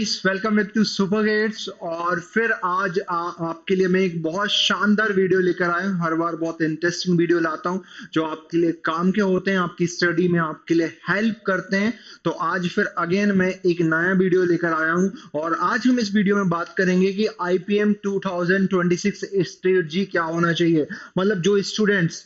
Guys, welcome back to super gates. और फिर आज आपके लिए मैं एक बहुत शानदार वीडियो लेकर आया हूँ। हर बार बहुत इंटरेस्टिंग वीडियो लाता हूँ जो आपके लिए काम के होते हैं, आपकी स्टडी में आपके लिए हेल्प करते हैं। तो आज फिर अगेन मैं एक नया वीडियो लेकर आया हूँ और आज हम इस वीडियो में बात करेंगे कि आईपीएम 2026 स्ट्रेटजी क्या होना चाहिए। मतलब जो स्टूडेंट्स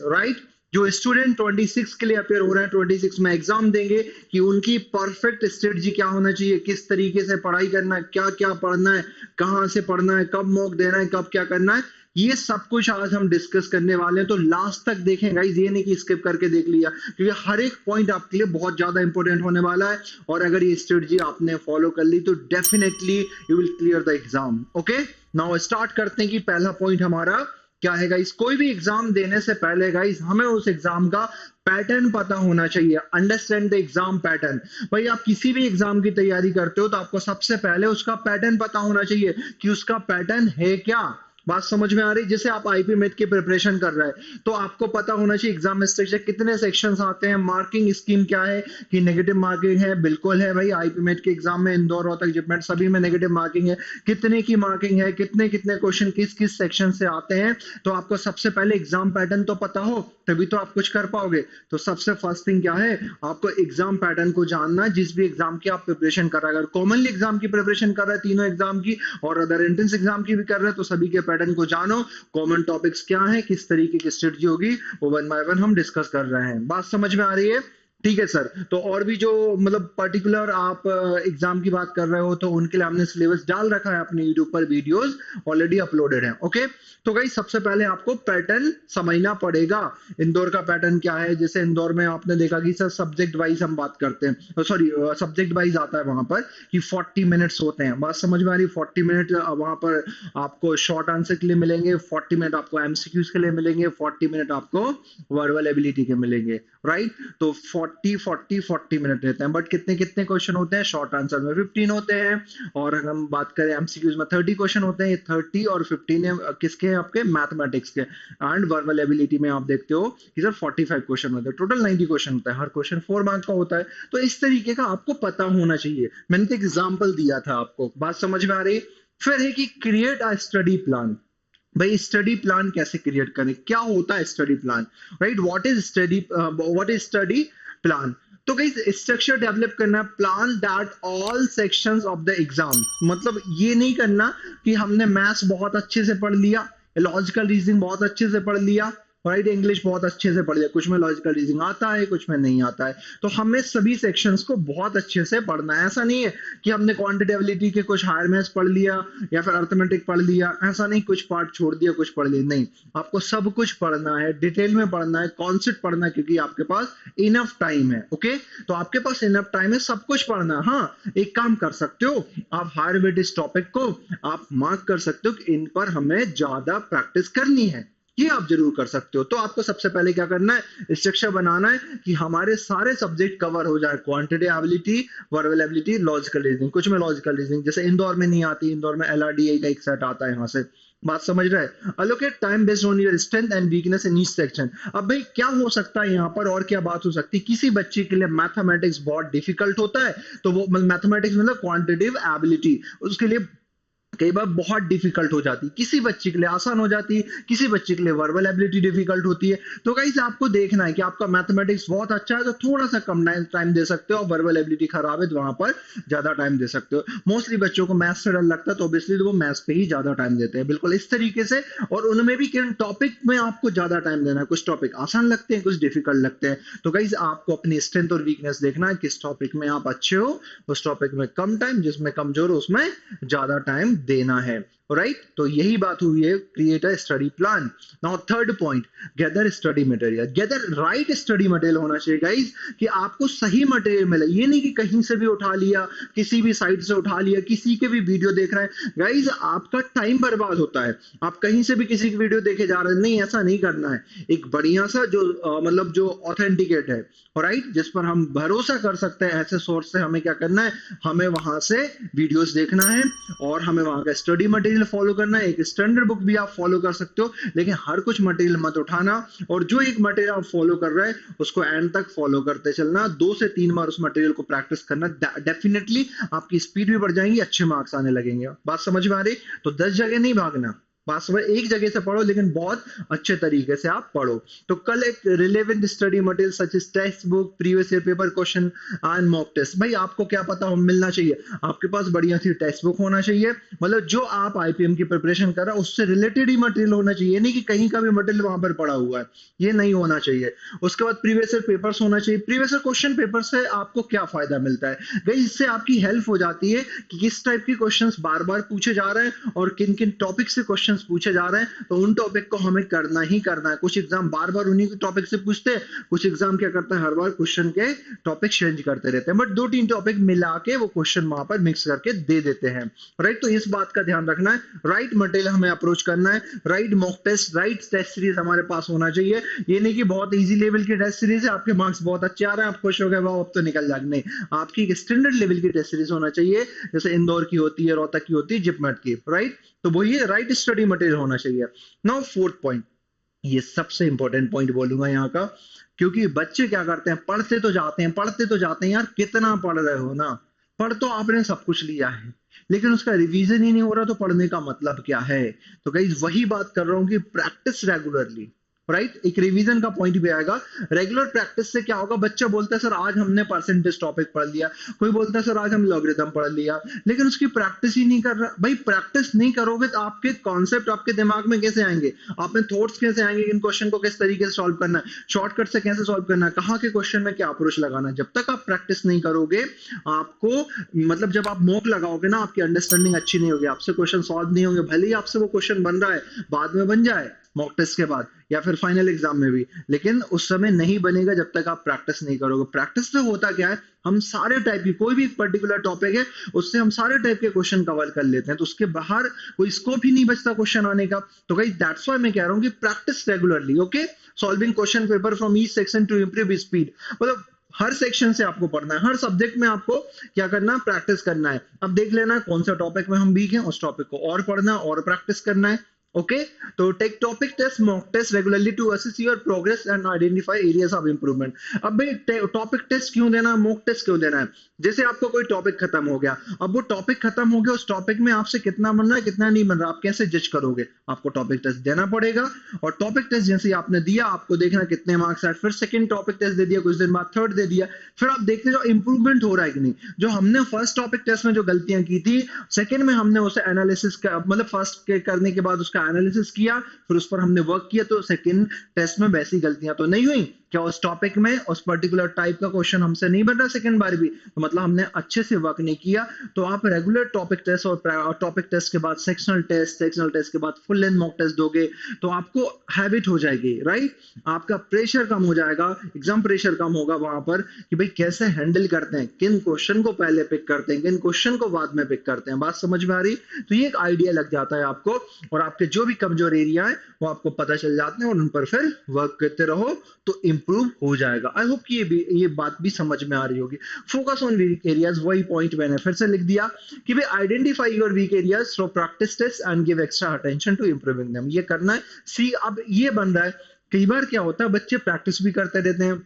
जो स्टूडेंट 26 के लिए अपेयर हो रहे हैं, 26 में एग्जाम देंगे, कि उनकी परफेक्ट स्ट्रेटजी क्या होना चाहिए, किस तरीके से पढ़ाई करना है, क्या क्या पढ़ना है, कहां से पढ़ना है, कब मॉक देना है, कब क्या करना है, ये सब कुछ आज हम डिस्कस करने वाले हैं। तो लास्ट तक देखें गाइस, ये नहीं कि स्किप करके देख लिया, क्योंकि हर एक पॉइंट आपके लिए बहुत ज्यादा इंपॉर्टेंट होने वाला है। और अगर ये स्ट्रेटजी आपने फॉलो कर ली तो definitely you will clear the exam. Okay, now start करते हैं कि पहला पॉइंट हमारा क्या है गाइस। कोई भी एग्जाम देने से पहले गाइस हमें उस एग्जाम का पैटर्न पता होना चाहिए। Understand the exam pattern. भाई आप किसी भी एग्जाम की तैयारी करते हो तो आपको सबसे पहले उसका पैटर्न पता होना चाहिए कि उसका पैटर्न है क्या। बात समझ में आ रही? जैसे आप आईपी मैथ की प्रिपरेशन कर रहे हैं तो आपको पता होना चाहिए एग्जाम में स्ट्रक्चर कितने सेक्शंस आते हैं, मार्किंग स्कीम क्या है, कि नेगेटिव मार्किंग है, बिल्कुल है भाई। आईपी मैथ के एग्जाम में इंदौर, रोहतक, जिपमेट सभी में नेगेटिव मार्किंग है। कितने की मार्किंग है, कितने कितने क्वेश्चन किस किस सेक्शन से आते हैं, तो आपको सबसे पहले एग्जाम पैटर्न तो पता हो तभी तो आप कुछ कर पाओगे। तो सबसे फर्स्ट थिंग क्या है, आपको एग्जाम पैटर्न को जानना है। जिस भी एग्जाम की आप प्रिपरेशन कर रहे हैं, अगर कॉमनली एग्जाम की प्रिपरेशन कर रहे हैं, तीनों एग्जाम की, और अदर एंट्रेंस एग्जाम की भी कर रहे हैं, तो सभी के पैटर्न को जानो। कॉमन टॉपिक्स क्या है, किस तरीके की स्ट्रेटजी होगी, वो वन बाय वन हम डिस्कस कर रहे हैं। बात समझ में आ रही है? ठीक है सर। तो और भी जो मतलब पर्टिकुलर आप एग्जाम की बात कर रहे हो तो उनके लिए हमने सिलेबस डाल रखा है अपने यूट्यूब पर, वीडियोस ऑलरेडी अपलोडेड हैं। ओके, तो गाइस सबसे पहले आपको पैटर्न समझना पड़ेगा। इंदौर का पैटर्न क्या है, जैसे इंदौर में आपने देखा कि सर सब्जेक्ट वाइज हम बात करते हैं, सॉरी सब्जेक्ट वाइज आता है वहां पर कि 40 मिनट्स होते हैं। बात समझ में आ रही? 40 मिनट वहां पर आपको शॉर्ट आंसर के लिए मिलेंगे, 40 मिनट आपको एमसीक्यूज के लिए मिलेंगे, 40 मिनट आपको वर्बल एबिलिटी के मिलेंगे। राइट, तो 40 मिनट रहते हैं। बट कितने कितने क्वेश्चन होते हैं? शॉर्ट आंसर में 15 होते हैं, और अगर हम बात करें एमसीक्यूज में 30 क्वेश्चन होते हैं। 30 और 15 किसके हैं? आपके मैथमेटिक्स के। एंड वर्बल एबिलिटी में आप देखते हो कि सर 45 क्वेश्चन होते हैं, टोटल 90 क्वेश्चन होता है, हर क्वेश्चन 4 मार्क्स का होता है। तो इस तरीके का आपको पता होना चाहिए। मैंने तो एग्जाम्पल दिया था आपको। बात समझ में आ रही? फिर है कि क्रिएट अ स्टडी प्लान। भाई स्टडी प्लान कैसे क्रिएट करें, क्या होता है study plan, right? What is study plan? तो गाइस स्ट्रक्चर डेवलप करना, plan that all sections of the exam. मतलब ये नहीं करना कि हमने मैथ्स बहुत अच्छे से पढ़ लिया, लॉजिकल रीजनिंग बहुत अच्छे से पढ़ लिया, राइट, इंग्लिश बहुत अच्छे से पढ़ लिया, कुछ में लॉजिकल रीजनिंग आता है, कुछ में नहीं आता है। तो हमें सभी सेक्शंस को बहुत अच्छे से पढ़ना है। ऐसा नहीं है कि हमने क्वांटिटेबिलिटी के कुछ हायर मैथ्स पढ़ लिया या फिर अर्थमेटिक पढ़ लिया, ऐसा नहीं, कुछ पार्ट छोड़ दिया, कुछ पढ़ लिया, नहीं। आपको सब कुछ पढ़ना है, डिटेल में पढ़ना है, कॉन्सेप्ट पढ़ना है, क्योंकि आपके पास इनफ टाइम है। ओके, तो आपके पास इनफ टाइम है, सब कुछ पढ़ना है। हाँ, एक काम कर सकते हो आप, हायर वेटेज टॉपिक को आप मार्क कर सकते हो कि इन पर हमें ज्यादा प्रैक्टिस करनी है, ये आप जरूर कर सकते हो। तो आपको सबसे पहले क्या करना है, स्ट्रक्चर बनाना है कि हमारे सारे सब्जेक्ट कवर हो जाए, quantity ability, verbal ability, logical reasoning. कुछ में लॉजिकल रीजनिंग जैसे इंदौर में नहीं आती, इंदौर में एलआरडीए का एक सेट आता है, यहाँ से। बात समझ रहे हैं? Allocate time based on your strength and weakness in each section. अब भाई क्या हो सकता है यहाँ पर, और क्या बात हो सकती है? किसी बच्चे के लिए मैथमेटिक्स बहुत डिफिकल्ट होता है, तो वो मैथमेटिक्स मतलब क्वांटिटेटिव एबिलिटी, उसके लिए कई बार बहुत डिफिकल्ट हो जाती है। किसी बच्चे के लिए आसान हो जाती है, किसी बच्चे के लिए वर्बल एबिलिटी डिफिकल्ट होती है। तो गाइस आपको देखना है कि आपका मैथमेटिक्स बहुत अच्छा है तो थोड़ा सा कम टाइम दे सकते हो, और वर्बल एबिलिटी खराब है तो वहां पर ज्यादा टाइम दे सकते हो। मोस्टली बच्चों को मैथ्स से डर लगता है तो ऑब्वियसली वो मैथ्स पे ही ज्यादा टाइम देते हैं, बिल्कुल इस तरीके से। और उनमें भी किन टॉपिक में आपको ज्यादा टाइम देना है, कुछ टॉपिक आसान लगते हैं, कुछ डिफिकल्ट लगते हैं। तो गाइस आपको अपनी स्ट्रेंथ और वीकनेस देखना है, किस टॉपिक में आप अच्छे हो उस टॉपिक में कम टाइम, जिसमें कमजोर हो उसमें ज्यादा टाइम देना है। राइट, तो यही बात हुई है, create a study plan. Now third point, gather study material. Gather right study material होना चाहिए गाइस, कि आपको सही मटेरियल मिले। ये नहीं कि कहीं से भी उठा लिया, किसी भी साइट से उठा लिया, किसी के भी वीडियो देख रहे हैं। गाइस आपका टाइम बर्बाद होता है, आप कहीं से भी किसी की वीडियो देखे जा रहे हैं, नहीं, ऐसा नहीं करना है। एक बढ़िया सा जो मतलब जो ऑथेंटिकेट है, राइट, जिस पर हम भरोसा कर सकते हैं, ऐसे सोर्स से हमें क्या करना है, हमें वहां से वीडियोस देखना है और हमें वहां का स्टडी मटेरियल मटेरियल फॉलो करना है, एक स्टैंडर्ड बुक भी आप फॉलो कर सकते हो, लेकिन हर कुछ मटेरियल मत उठाना, और जो एक मटेरियल आप फॉलो कर रहे हैं उसको एंड तक फॉलो करते चलना। 2 से 3 बार उस मटेरियल को प्रैक्टिस करना, डेफिनेटली आपकी स्पीड भी बढ़ जाएगी, अच्छे मार्क्स आने लगेंगे। बात समझ में आ रही? तो 10 जगह नहीं भागना, बात समझ, एक जगह से पढ़ो लेकिन बहुत अच्छे तरीके से आप पढ़ो। तो कल एक relevant study material such as text book, previous year paper question and mock test. भाई आपको क्या पता हो मिलना चाहिए, आपके पास बढ़िया सी टेक्स्ट बुक होना चाहिए, मतलब जो आप आईपीएम की प्रिपरेशन कर रहे हो उससे रिलेटेड ही मटेरियल होना चाहिए, नहीं कि कहीं का भी मटेरियल वहां पर पड़ा हुआ है, ये नहीं होना चाहिए। उसके बाद प्रीवियस ईयर पेपर्स होना चाहिए। प्रीवियस ईयर क्वेश्चन पेपर से आपको क्या फायदा मिलता है गाइस? इससे आपकी हेल्प हो जाती है कि किस टाइप के क्वेश्चंस बार बार पूछे जा रहे हैं और किन किन टॉपिक से क्वेश्चंस पूछे जा रहे हैं, तो उन टॉपिक को हमें करना ही करना है। कुछ एग्जाम बार बार उन्हीं के टॉपिक से पूछते हैं, कुछ एग्जाम क्या करता है हर बार क्वेश्चन के टॉपिक चेंज करते रहते हैं, बट 2-3 टॉपिक मिला के वो क्वेश्चन वहां पर मिक्स करके दे देते हैं, राइट? तो इस बात का ध्यान रखना है, राइट मटेरियल हमें अप्रोच करना है, right mock test, right test series हमारे पास होना चाहिए। ये नहीं कि बहुत इजी लेवल की टेस्ट सीरीज है, आपके मार्क्स बहुत अच्छे आ रहे हैं, आप खुश हो गए, वाह अब तो निकल जाएंगे, नहीं, आपकी एक स्टैंडर्ड लेवल की टेस्ट सीरीज होना चाहिए, जैसे इंदौर की होती है, रोहतक की होती है, जिपमेट की, राइट? तो वो ये राइट स्टडी मटेरियल होना चाहिए। नाउ फोर्थ पॉइंट, ये सबसे इंपॉर्टेंट पॉइंट बोलूंगा यहाँ का, क्योंकि बच्चे क्या करते हैं, पढ़ते तो जाते हैं, पढ़ते तो जाते हैं, यार कितना पढ़ रहे हो ना, पढ़ तो आपने सब कुछ लिया है लेकिन उसका रिवीजन ही नहीं हो रहा, तो पढ़ने का मतलब क्या है? तो गाइस वही बात कर रहा हूं कि प्रैक्टिस रेगुलरली, राइट? एक रिवीजन का पॉइंट भी आएगा। रेगुलर प्रैक्टिस से क्या होगा, बच्चा बोलता है सर आज हमने परसेंटेज टॉपिक पढ़ लिया, कोई बोलता है सर आज हम लॉगरिथम पढ़ लिया, लेकिन उसकी प्रैक्टिस ही नहीं कर रहा। भाई प्रैक्टिस नहीं करोगे तो आपके कॉन्सेप्ट आपके दिमाग में कैसे आएंगे, आप में थॉट्स कैसे आएंगे, इन क्वेश्चन को किस तरीके से सॉल्व करना है, शॉर्टकट से कैसे सॉल्व करना है, कहाँ के क्वेश्चन में क्या अप्रोच लगाना है, जब तक आप प्रैक्टिस नहीं करोगे आपको, मतलब जब आप मॉक लगाओगे ना, आपकी अंडरस्टैंडिंग अच्छी नहीं होगी, आपसे क्वेश्चन सॉल्व नहीं होंगे, भले ही आपसे वो क्वेश्चन बन रहा है, बाद में बन जाए मॉक टेस्ट के बाद या फिर फाइनल एग्जाम में भी, लेकिन उस समय नहीं बनेगा जब तक आप प्रैक्टिस नहीं करोगे। प्रैक्टिस से होता क्या है, हम सारे टाइप की, कोई भी पर्टिकुलर टॉपिक है उससे हम सारे टाइप के क्वेश्चन कवर कर लेते हैं, तो उसके बाहर कोई स्कोप ही नहीं बचता क्वेश्चन आने का। तो गाइस दैट्स व्हाई मैं कह रहा हूं कि practice regularly, okay? Solving question paper from each section two improve speed, मतलब हर सेक्शन से आपको पढ़ना है, हर सब्जेक्ट में आपको क्या करना है, प्रैक्टिस करना है। अब देख लेना कौन सा टॉपिक में हम वीक हैं, उस टॉपिक को और पढ़ना और प्रैक्टिस करना है, ओके? तो take topic test, mock test regularly to assess your progress and identify areas of improvement. अब भाई टॉपिक टेस्ट क्यों देना है, मॉक टेस्ट क्यों देना है? जैसे आपको कोई टॉपिक खत्म हो गया, अब वो टॉपिक खत्म हो गया, उस टॉपिक में आपसे कितना बन रहा है कितना नहीं बन रहा, आप कैसे जज करोगे? आपको टॉपिक टेस्ट देना पड़ेगा, और टॉपिक टेस्ट जैसे आपने दिया, आपको देखना कितने मार्क्स आए, फिर सेकंड टॉपिक टेस्ट दे दिया, कुछ दिन बाद थर्ड दे दिया, फिर आप देखते जाओ इंप्रूवमेंट हो रहा है कि नहीं। जो हमने फर्स्ट टॉपिक टेस्ट में जो गलतियां की थी, सेकंड में हमने उसे एनालिसिस का, मतलब फर्स्ट के करने के बाद उसका एनालिसिस किया, फिर उस पर हमने वर्क किया, तो सेकंड टेस्ट में वैसी गलतियां तो नहीं हुई। क्या उस टॉपिक में उस पर्टिकुलर टाइप का क्वेश्चन हमसे नहीं बन रहा सेकंड बार भी, तो मतलब हमने अच्छे से वर्क नहीं किया। तो आप रेगुलर टॉपिक टेस्ट और टॉपिक टेस्ट के बाद सेक्शनल टेस्ट के बाद फुल लेंथ मॉक टेस्ट दोगे तो आपको हैबिट हो जाएगी, राइट? आपका प्रेशर कम हो जाएगा, एग्जाम प्रेशर कम होगा वहां पर, कि भाई कैसे हैंडल करते हैं, किन क्वेश्चन को पहले पिक करते हैं, किन क्वेश्चन को बाद में पिक करते हैं। बात समझ में आ रही? तो ये एक आइडिया लग जाता है आपको, और आपके जो भी कमजोर एरिया है वो आपको पता चल जाते हैं, और उन पर फिर वर्क करते रहो तो इंप्रूव हो जाएगा। आई होप कि ये बात भी समझ में आ रही होगी। फोकस ऑन वीक एरियाज, वही पॉइंट मैंने फिर से लिख दिया कि भाई identify your weak areas through practice test and give extra attention to improving them. ये करना है। सी अब ये बन रहा है, कई बार क्या होता है बच्चे प्रैक्टिस भी करते रहते हैं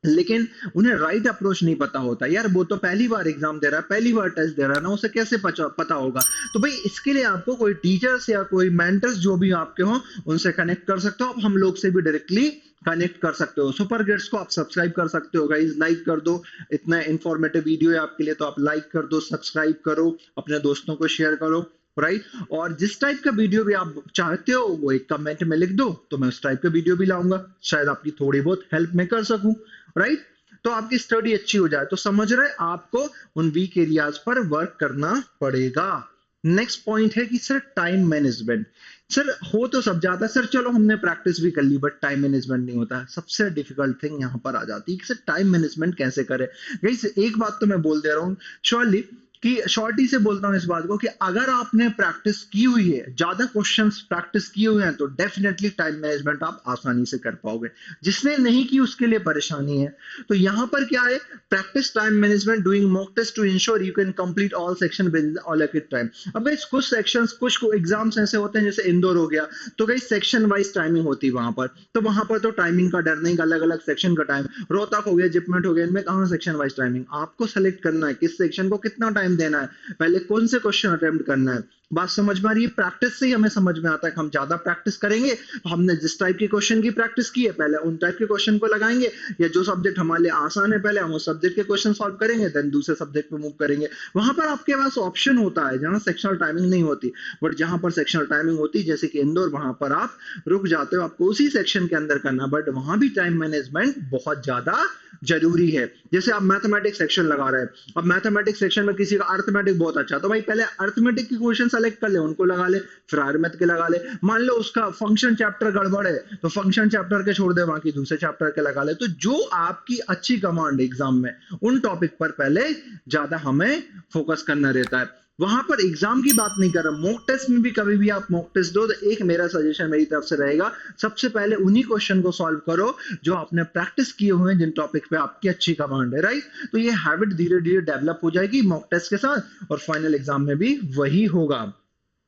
लेकिन उन्हें राइट अप्रोच नहीं पता होता। यार वो तो पहली बार एग्जाम दे रहा है, पहली बार टेस्ट दे रहा है ना, उसे कैसे पता होगा? तो भाई इसके लिए आपको कोई टीचर्स या कोई मेंटर्स जो भी आपके हो उनसे कनेक्ट कर सकते हो आप, हम लोग से भी डायरेक्टली कनेक्ट कर सकते हो। सुपर गेट्स को आप सब्सक्राइब कर सकते हो गाइस, लाइक कर दो, इतना इंफॉर्मेटिव वीडियो है आपके लिए, तो आप लाइक कर दो, सब्सक्राइब करो, अपने दोस्तों को शेयर करो, राइट? और जिस टाइप का वीडियो भी आप चाहते हो वो एक कमेंट में लिख दो, तो मैं उस टाइप का वीडियो भी लाऊंगा, शायद आपकी थोड़ी बहुत हेल्प मैं कर सकूं, राइट? तो आपकी स्टडी अच्छी हो जाए। तो समझ रहे आपको उन वीक एरियाज पर वर्क करना पड़ेगा। नेक्स्ट पॉइंट है कि सर टाइम मैनेजमेंट। सर हो तो सब जाता है सर, चलो हमने प्रैक्टिस भी कर ली बट टाइम मैनेजमेंट नहीं होता है। सबसे डिफिकल्ट थिंग यहाँ पर आ जाती है कि सर टाइम मैनेजमेंट कैसे करें। गाइस एक बात तो मैं बोल दे रहा हूँ श्योरली कि शॉर्टी से बोलता हूं इस बात को कि अगर आपने प्रैक्टिस की हुई है, ज्यादा क्वेश्चंस प्रैक्टिस किए हुए हैं, तो डेफिनेटली टाइम मैनेजमेंट आप आसानी से कर पाओगे। जिसने नहीं की उसके लिए परेशानी है। तो यहां पर क्या है, practice time management doing mock test to ensure you can complete all section with allocated time. अब गाइस कुछ सेक्शंस, कुछ एग्जाम्स ऐसे होते हैं, जैसे इंदौर हो गया, तो गाइस सेक्शन वाइज टाइमिंग होती है वहां पर, तो वहां पर तो टाइमिंग का डर नहीं, अलग अलग सेक्शन का टाइम। रोहतक हो गया, जिपमेट हो गया, इनमें कहां सेक्शन वाइज टाइमिंग, आपको सेलेक्ट करना है किस सेक्शन को कितना टाइम देना है, पहले कौन से क्वेश्चन अटेम्प्ट करना है। बात समझ में आ रही है? प्रैक्टिस से ही हमें समझ में आता है कि हम ज्यादा प्रैक्टिस करेंगे, हमने जिस टाइप के क्वेश्चन की प्रैक्टिस की है पहले उन टाइप के क्वेश्चन को लगाएंगे, या जो सब्जेक्ट हमारे लिए आसान है पहले हम उस सब्जेक्ट के क्वेश्चन सॉल्व करेंगे, देन दूसरे सब्जेक्ट पे मूव करेंगे। वहां पर आपके पास ऑप्शन होता है जहां सेक्शनल टाइमिंग नहीं होती, बट जहां पर सेक्शनल टाइमिंग होती है जैसे कि इंदौर, वहां पर आप रुक जाते हो, आपको उसी सेक्शन के अंदर करना, बट वहां भी टाइम मैनेजमेंट बहुत ज्यादा जरूरी है। जैसे आप मैथमेटिक्स सेक्शन लगा रहे हैं, अब मैथमेटिक्स सेक्शन में किसी का अर्थमेटिक बहुत अच्छा, तो भाई पहले अर्थमेटिक के क्वेश्चन सेलेक्ट कर ले, उनको लगा ले, फिर अर्थमेटिक के लगा ले। मान लो उसका फंक्शन चैप्टर गड़बड़ है, तो फंक्शन चैप्टर के छोड़ दे, बाकी दूसरे चैप्टर के लगा ले। तो जो आपकी अच्छी कमांड एग्जाम में, उन टॉपिक पर पहले ज्यादा हमें फोकस करना रहता है। वहां पर एग्जाम की बात नहीं कर रहा, मॉक टेस्ट में भी कभी भी आप मॉक टेस्ट दो, तो एक मेरा सजेशन मेरी तरफ से रहेगा, सबसे पहले उन्हीं क्वेश्चन को सॉल्व करो जो आपने प्रैक्टिस किए हुए हैं, जिन टॉपिक पे आपकी अच्छी कमांड है, राइट। तो ये हैबिट धीरे धीरे डेवलप हो जाएगी मॉक टेस्ट के साथ, और फाइनल एग्जाम में भी वही होगा।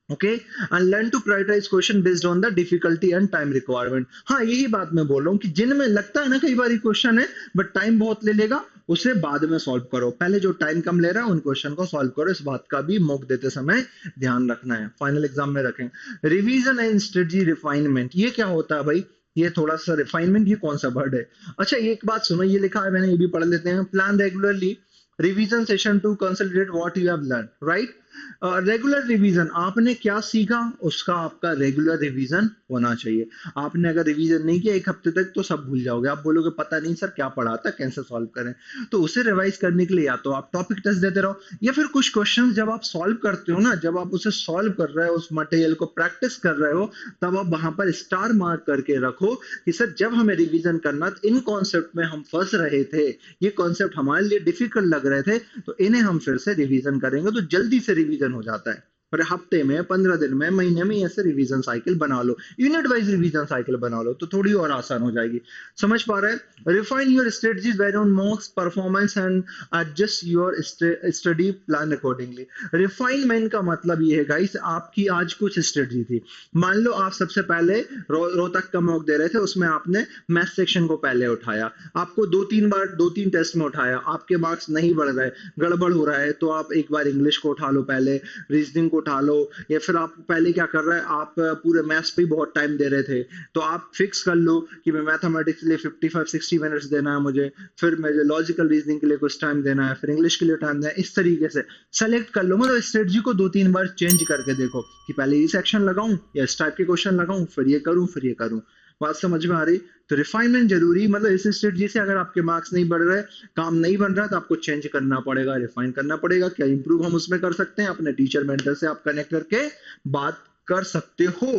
Okay, and learn to prioritise question based on the difficulty and time requirement. हाँ, यही बात मैं बोल रहा हूँ कि जिनमें लगता है ना कई बार क्वेश्चन है बट टाइम बहुत ले लेगा, उसे बाद में सॉल्व करो, पहले जो टाइम कम ले रहा है उन क्वेश्चन को सॉल्व करो। इस बात का भी मॉक देते समय ध्यान रखना है, फाइनल एग्जाम में रखें। रिवीजन एंड स्ट्रेटजी रिफाइनमेंट, ये क्या होता है भाई? ये थोड़ा सा रिफाइनमेंट, ये कौन सा वर्ड है? अच्छा, एक बात सुनो, ये लिखा है मैंने, ये भी पढ़ लेते हैं। Plan regularly revision session to consolidate what you have learn, right. Regular revision, आपने क्या सीखा उसका आपका रेगुलर रिवीजन होना चाहिए। आपने अगर रिवीजन नहीं किया एक हफ्ते तक, तो सब भूल जाओगे, आप बोलोगे पता नहीं सर क्या पढ़ा था, कैसे सॉल्व करें। तो उसे रिवाइज करने के लिए या तो आप टॉपिक टेस्ट देते रहो, या फिर कुछ क्वेश्चंस जब आप सॉल्व करते हो ना, जब आप उसे सॉल्व कर रहे हो, उस मटेरियल को प्रैक्टिस कर रहे हो, तब आप वहां पर स्टार मार्क करके रखो कि सर जब हमें रिवीजन करना, तो इन कॉन्सेप्ट में हम फंस रहे थे, ये कॉन्सेप्ट हमारे लिए डिफिकल्ट लग रहे थे, तो इन्हें हम फिर से रिवीजन करेंगे, तो जल्दी से रिवीजन हो जाता है। और हफ्ते में, 15 दिन में, महीने में ऐसे रिवीजन साइकिल बना लो, यूनिट वाइज रिवीजन साइकिल बना लो, तो थोड़ी और आसान हो जाएगी। समझ पा रहे हैं? Refine your strategies based on मॉक्स performance and adjust your study plan accordingly. Refinement का मतलब ये है गाइस, आपकी आज कुछ स्ट्रेटजी थी, मान लो आप सबसे पहले रोहतक का मॉक दे रहे थे, उसमें आपने मैथ सेक्शन को पहले उठाया, आपको 2-3 बार 2-3 टेस्ट में उठाया, आपके मार्क्स नहीं बढ़ रहे, गड़बड़ हो रहा है, तो आप एक बार इंग्लिश को उठा लो, पहले रीजनिंग को उठा लो, या फिर आप पहले क्या कर रहे हैं, आप पूरे मैथ्स पे बहुत टाइम दे रहे थे, तो आप फिक्स कर लो कि मैं मैथमेटिक्स के लिए 55-60 मिनट्स देना है मुझे, फिर मुझे लॉजिकल रीजनिंग के लिए कुछ टाइम देना है, फिर इंग्लिश के लिए टाइम देना है। इस तरीके से सेलेक्ट कर लो, मतलब स्ट्रेटजी को 2-3 बार चेंज करके देखो कि पहले ये सेक्शन लगाऊं या इस टाइप के क्वेश्चन लगाऊं, फिर ये करूं, फिर ये करूं। बात समझ में आ रही? तो रिफाइनमेंट जरूरी, मतलब इस स्ट्रेटजी से अगर आपके मार्क्स नहीं बढ़ रहे, काम नहीं बन रहा, तो आपको चेंज करना पड़ेगा, रिफाइन करना पड़ेगा। क्या इंप्रूव हम उसमें कर सकते हैं, अपने टीचर मेंटर से आप कनेक्ट करके बात कर सकते हो।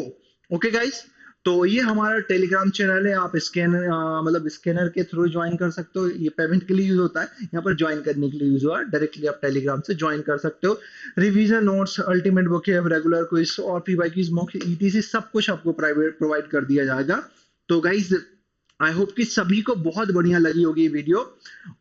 ओके गाइस, तो ये हमारा टेलीग्राम चैनल है, आप स्कैनर मतलब स्कैनर के थ्रू ज्वाइन कर सकते हो, ये पेमेंट के लिए यूज होता है, यहाँ पर ज्वाइन करने के लिए यूज हुआ, डायरेक्टली आप टेलीग्राम से ज्वाइन कर सकते हो। Revision notes, ultimate book, regular quiz और पीवाईक्यूज, मॉक ईटीसी, सब कुछ आपको प्राइवेट प्रोवाइड कर दिया जाएगा। तो गाइस आई होप कि सभी को बहुत बढ़िया लगी होगी ये वीडियो,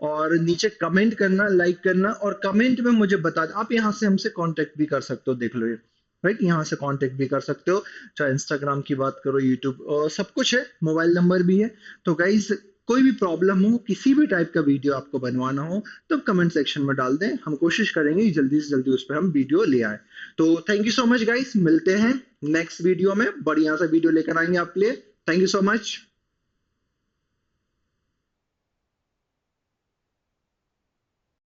और नीचे कमेंट करना, लाइक करना, और कमेंट में मुझे बता, आप यहाँ से हमसे कांटेक्ट भी कर सकते हो, देख लो ये राइट, यहाँ से कांटेक्ट भी कर सकते हो, चाहे इंस्टाग्राम की बात करो, यूट्यूब, सब कुछ है, मोबाइल नंबर भी है। तो गाइज कोई भी प्रॉब्लम हो, किसी भी टाइप का वीडियो आपको बनवाना हो, तो कमेंट सेक्शन में डाल दें, हम कोशिश करेंगे कि जल्दी से जल्दी उस पर हम वीडियो ले आए। तो thank you so much guys, मिलते हैं नेक्स्ट वीडियो में, बढ़िया सा वीडियो लेकर आएंगे आपके लिए। Thank you so much.